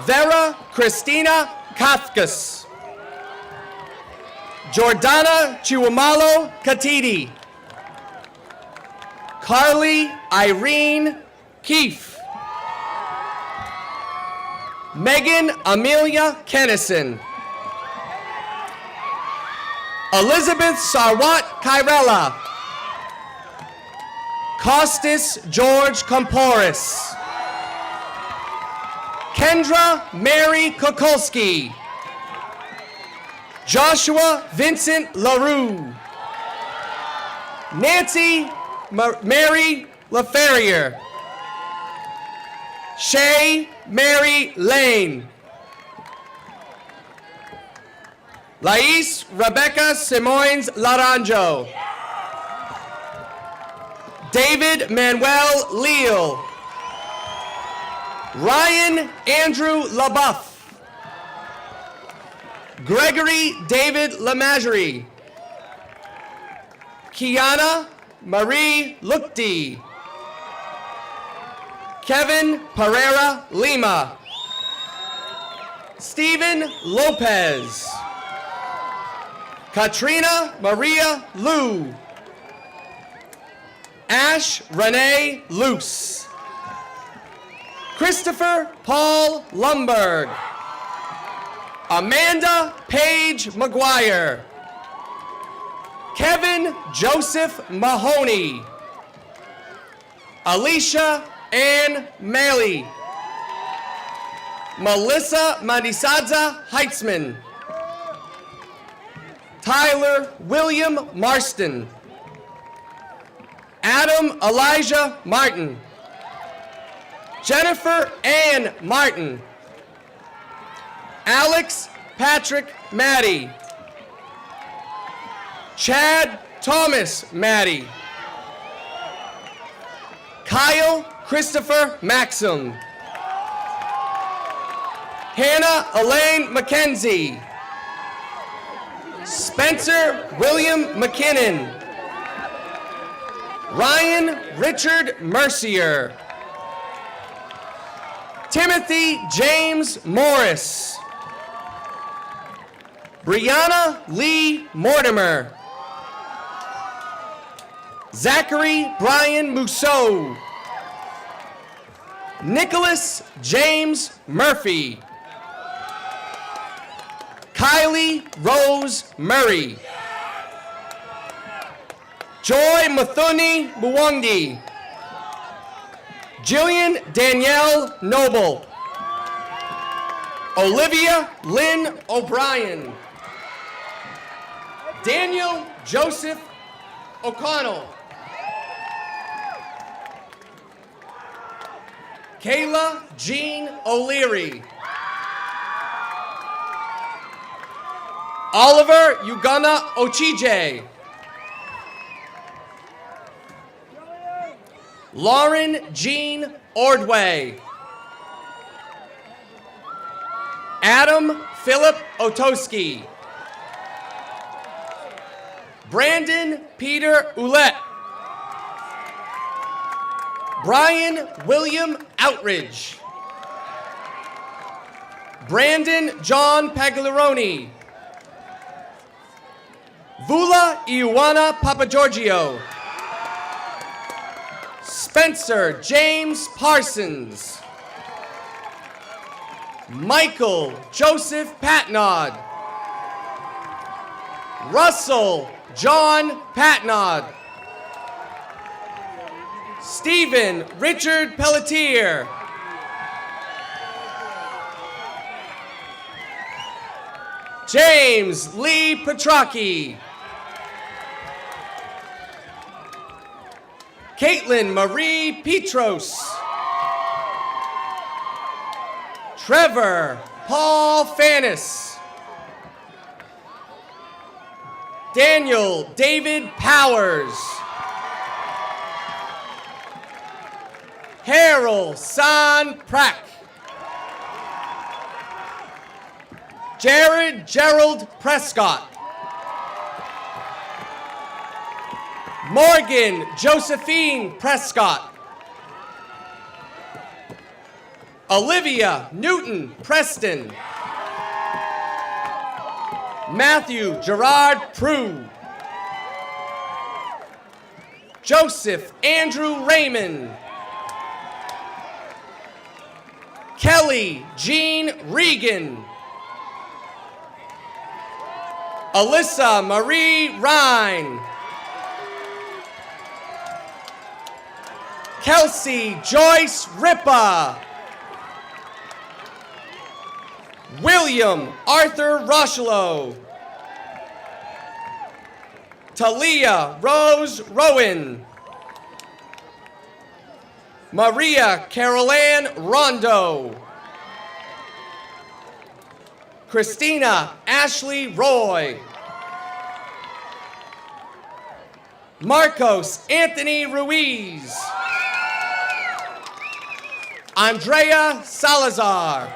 Vera Christina Kafkas. Jordana Chiwamalo Katiti. Carly Irene Keefe. Megan Amelia Kennison. Elizabeth Sarwat Kairella. Costas George Komporis. Kendra Mary Kukulski. Joshua Vincent LaRue. Nancy Mary LaFerrier. Shay Mary Lane. Lais Rebecca Simones Laranjo. David Manuel Leal. Ryan Andrew LaBeouf. Gregory David Lamagerie. Kiana Marie Lukti. Kevin Pereira Lima. Stephen Lopez. Katrina Maria Liu. Ash Renee Luce. Christopher Paul Lumberg. Amanda Paige McGuire. Kevin Joseph Mahoney. Alicia Ann Maley. Melissa Manisadza Heitzman. Tyler William Marston. Adam Elijah Martin. Jennifer Ann Martin. Alex Patrick Maddie. Chad Thomas Maddie. Kyle Christopher Maxim. Hannah Elaine McKenzie. Spencer William McKinnon. Ryan Richard Mercier. Timothy James Morris. Brianna Lee Mortimer. Zachary Brian Mousseau. Nicholas James Murphy. Kylie Rose Murray. Joy Mathuni Muwangi. Jillian Danielle Noble. Olivia Lynn O'Brien. Daniel Joseph O'Connell. Kayla Jean O'Leary. Oliver Ugana Ochije. Lauren Jean Ordway. Adam Philip Otoski. Brandon Peter Ouellette. Brian William Outridge. Brandon John Pagliaroni. Vula Iwana Papagiorgio. Spencer James Parsons. Michael Joseph Patnod. Russell John Patnod. Stephen Richard Pelletier. James Lee Petrocchi. Caitlin Marie Petros. Trevor Paul Fannis. Daniel David Powers. Harold San Prack. Jared Gerald Prescott. Morgan Josephine Prescott. Olivia Newton Preston. Matthew Gerard Prue. Joseph Andrew Raymond. Kelly Jean Regan. Alyssa Marie Rhine. Kelsey Joyce Ripa. William Arthur Rochelow. Talia Rose Rowan. Maria Caroline Rondo. Christina Ashley Roy. Marcos Anthony Ruiz. Andrea Salazar.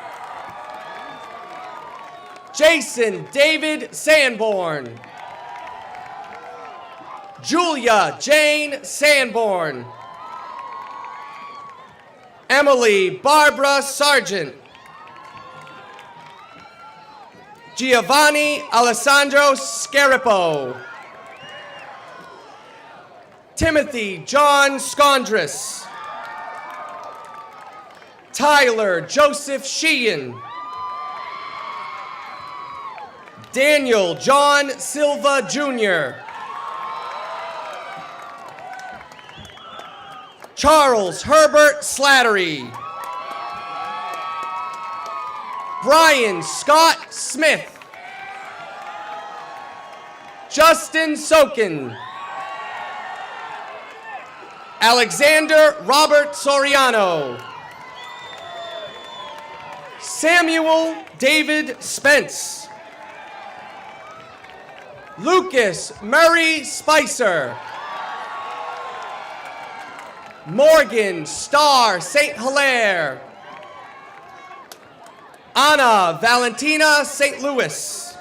Jason David Sanborn. Julia Jane Sanborn. Emily Barbara Sargent. Giovanni Alessandro Scaripo. Timothy John Scondris. Tyler Joseph Sheehan. Daniel John Silva Jr. Charles Herbert Slattery. Brian Scott Smith. Justin Sokin. Alexander Robert Soriano. Samuel David Spence. Lucas Murray Spicer. Morgan Starr St. Hilaire. Anna Valentina St. Louis.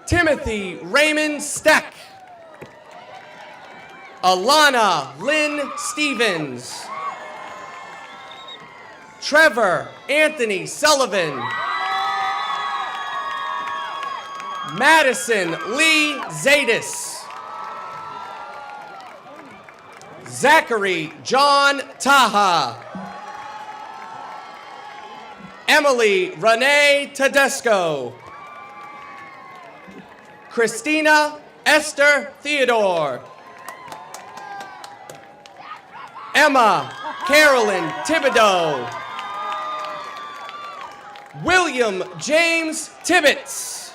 Timothy Raymond Steck. Alana Lynn Stevens. Trevor Anthony Sullivan. Madison Lee Zadis. Zachary John Taha. Emily Renee Tedesco. Christina Esther Theodore. Emma Carolyn Thibodeau. William James Tibbetts.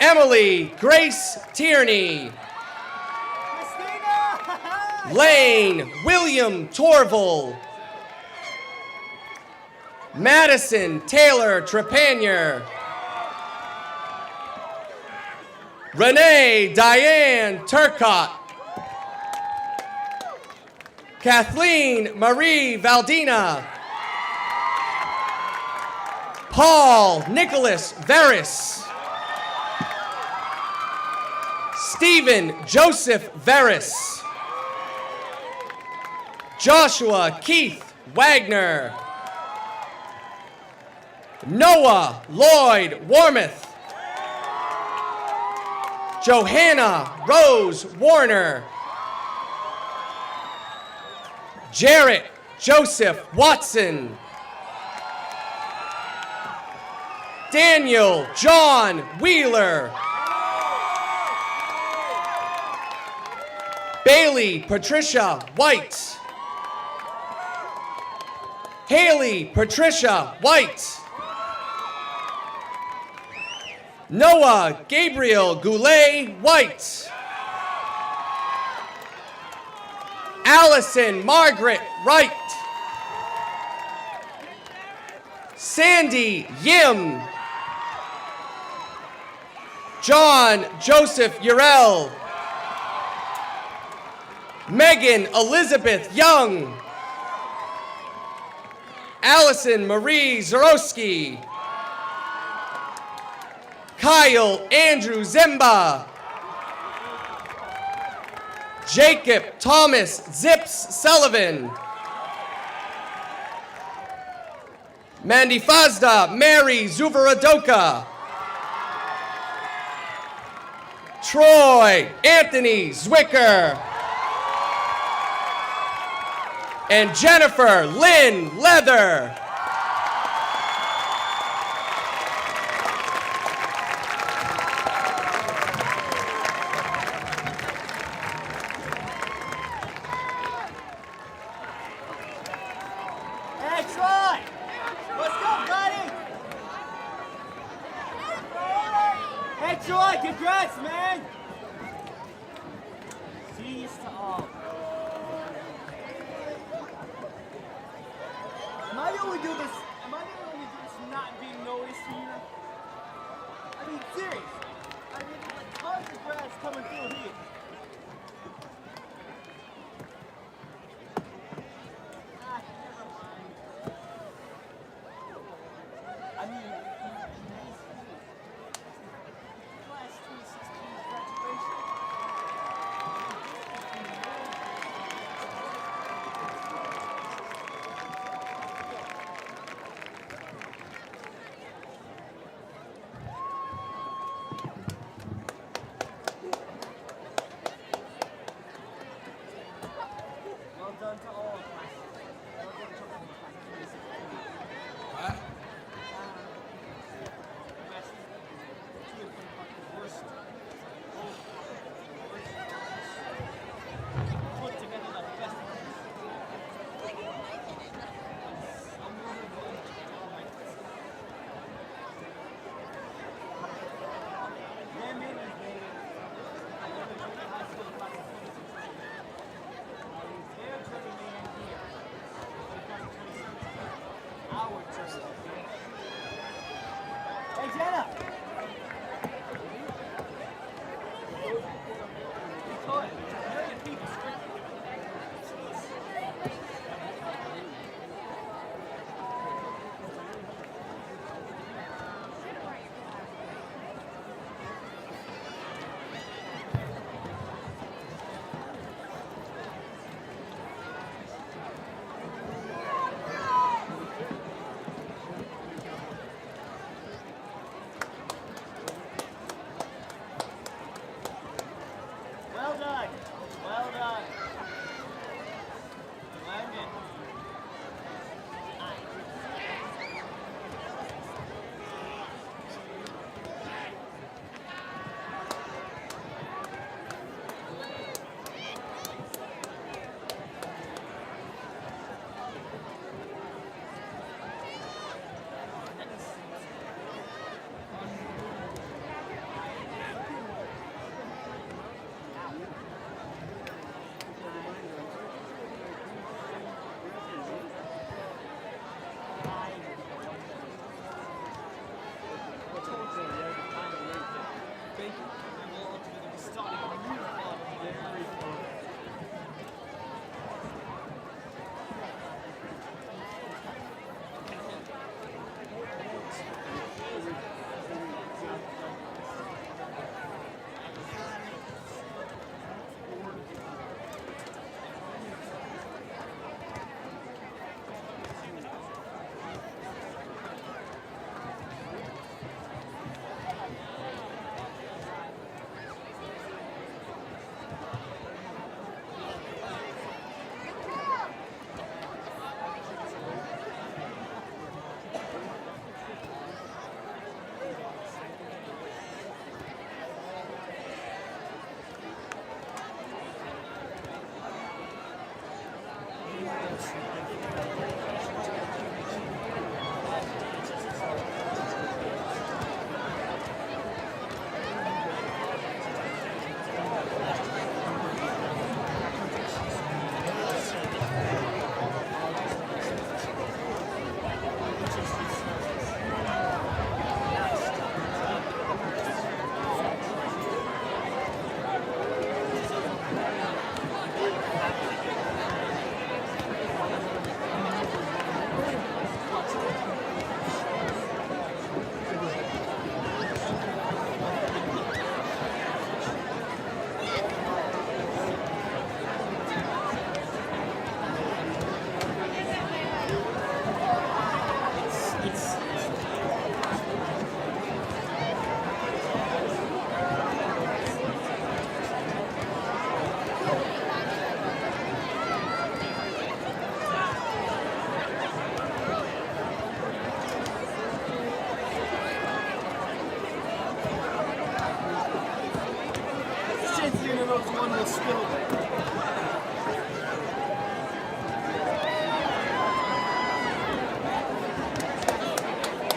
Emily Grace Tierney. Lane William Torval. Madison Taylor Trepanier. Renee Diane Turcott. Kathleen Marie Valdina. Paul Nicholas Veris. Stephen Joseph Veris. Joshua Keith Wagner. Noah Lloyd Warmouth. Johanna Rose Warner. Jarrett Joseph Watson. Daniel John Wheeler. Bailey Patricia White. Haley Patricia White. Noah Gabriel Goulet White. Allison Margaret Wright. Sandy Yim. John Joseph Urell. Megan Elizabeth Young. Allison Marie Zarowski. Kyle Andrew Zimba. Jacob Thomas Zips Sullivan. Mandy Fazda Mary Zuvaradoka. Troy Anthony Zwicker. And Jennifer Lynn Leather. Hey, Troy! What's up, buddy? Hey, Troy, congrats, man! Cheers to all. Am I the only dude that's not being noticed here? I mean, serious. I mean, there's like tons of grads coming through here. Ah, never mind. I mean, class 2016 graduation. Well done to all classes. Well done to all classes. Put together the best. Yeah, maybe. I go to junior high school class of 2016. I was their journeyman here. Class of 2016. Our journeyman. Hey, Jenna! Victoria, you're your people straight. Well done. Well done. Learned it. Thank you. And we'll ultimately be starting a new club very far.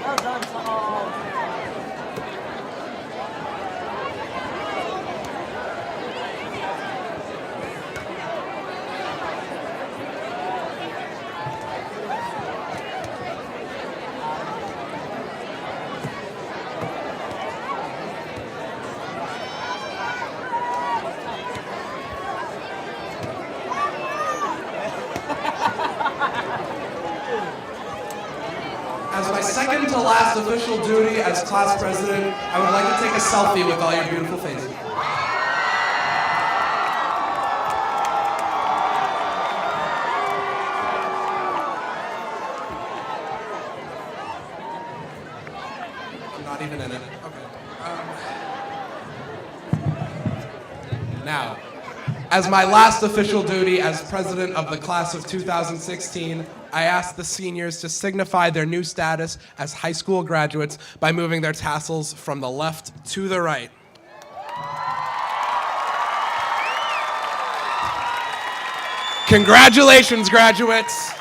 Well done to all. As my second to last official duty as class president, I would like to take a selfie with all your beautiful faces. I'm not even in it. Okay. Now, as my last official duty as president of the class of 2016, I ask the seniors to signify their new status as high school graduates by moving their tassels from the left to the right. Congratulations, graduates.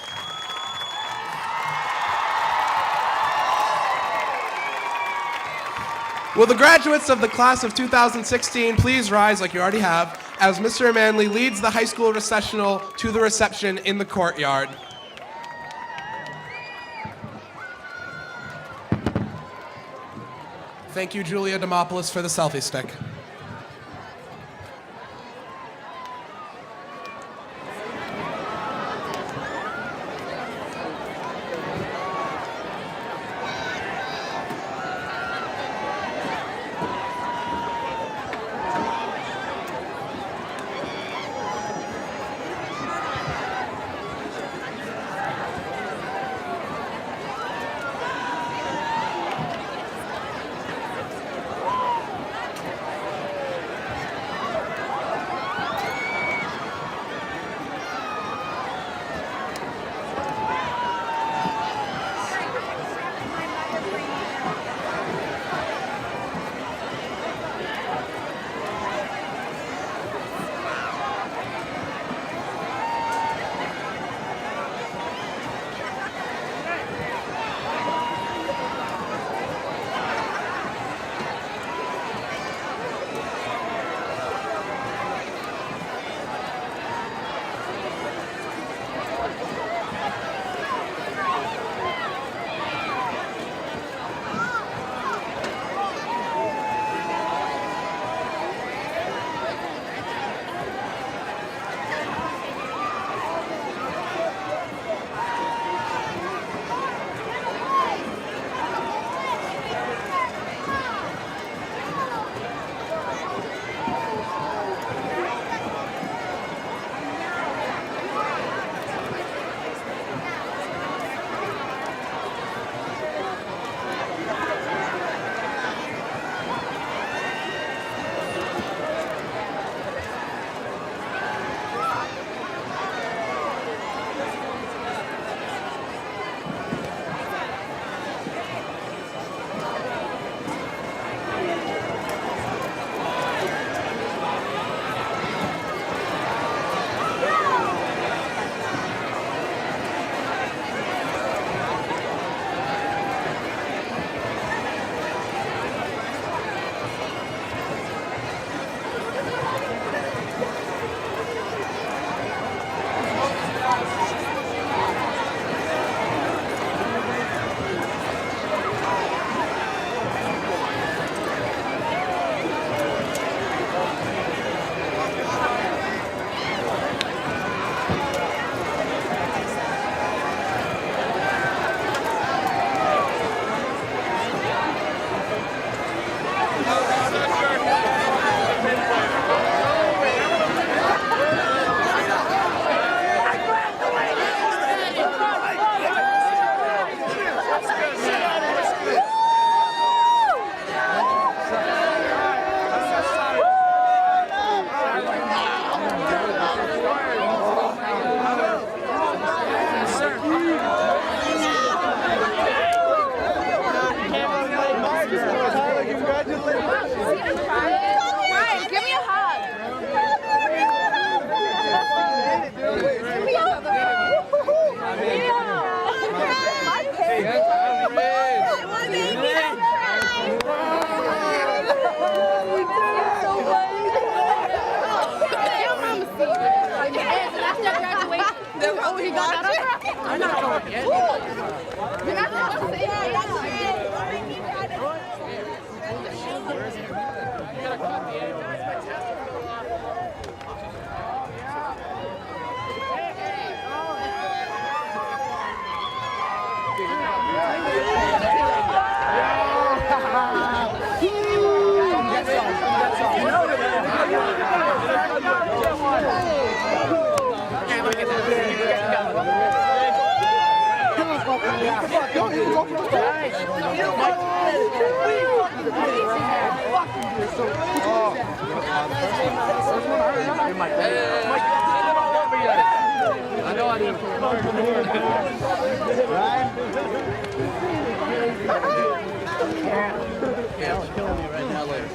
Will the graduates of the class of 2016 please rise like you already have as Mr. Manley leads the high school recessional to the reception in the courtyard. Thank you, Julia Demopoulos, for the selfie stick. I'm not going yet. You're not going to say I know I do. Yeah, it's killing me right now, later.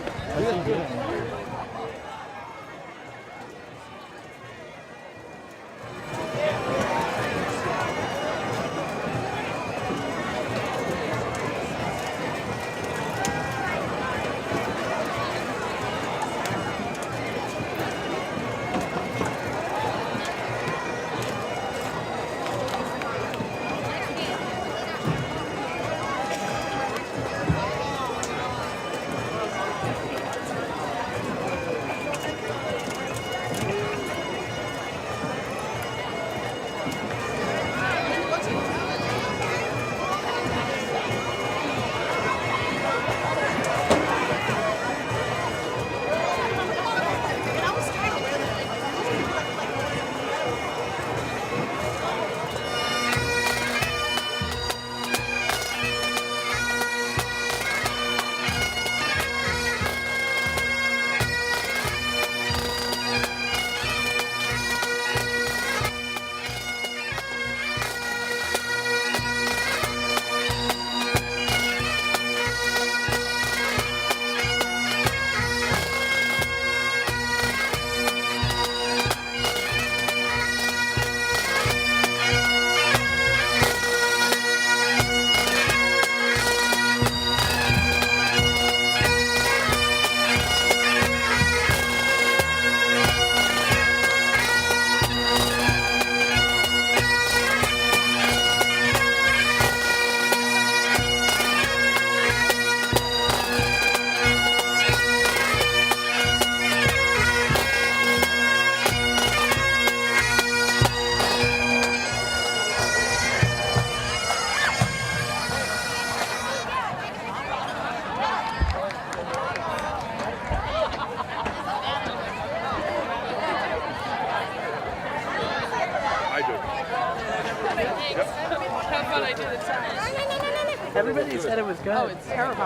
Everybody said it was good. Oh, it's terrible.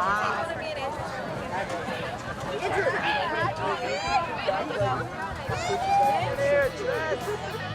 There,